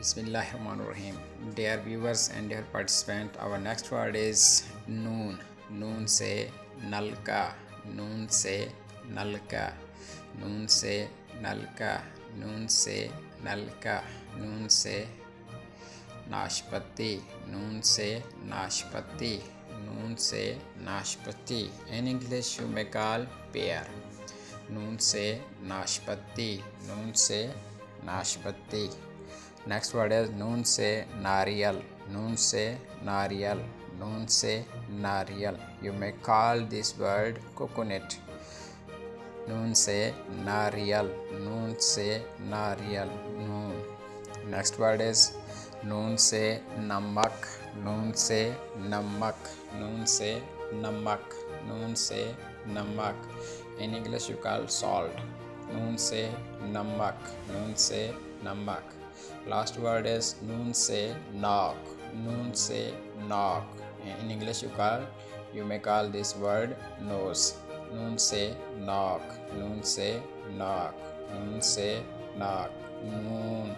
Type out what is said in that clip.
Bismillahirrahmanirrahim. Dear viewers and dear participant, our next word is noon. Noon से नल का, नून से नल का, नून से नल का, नून से नल का, नून से नाशपति, नून से नाशपति, नून से नाशपति. In English you may call pear. नून से नाशपति, नून से नाशपति. नेक्स्ट वर्ड है नून से नारियल, नून से नारियल, नून से nariyal. You may call this word coconut. Noon से नारियल, नून से nariyal, noon. Next word is noon से नमक, नून से नमक, नून से नमक, नून से namak. In English you call salt. Noon से नमक, नून से नमक. Last word is noon se knock, noon se knock. In English you may call this word nose. Noon se knock, noon se knock, noon se knock, noon.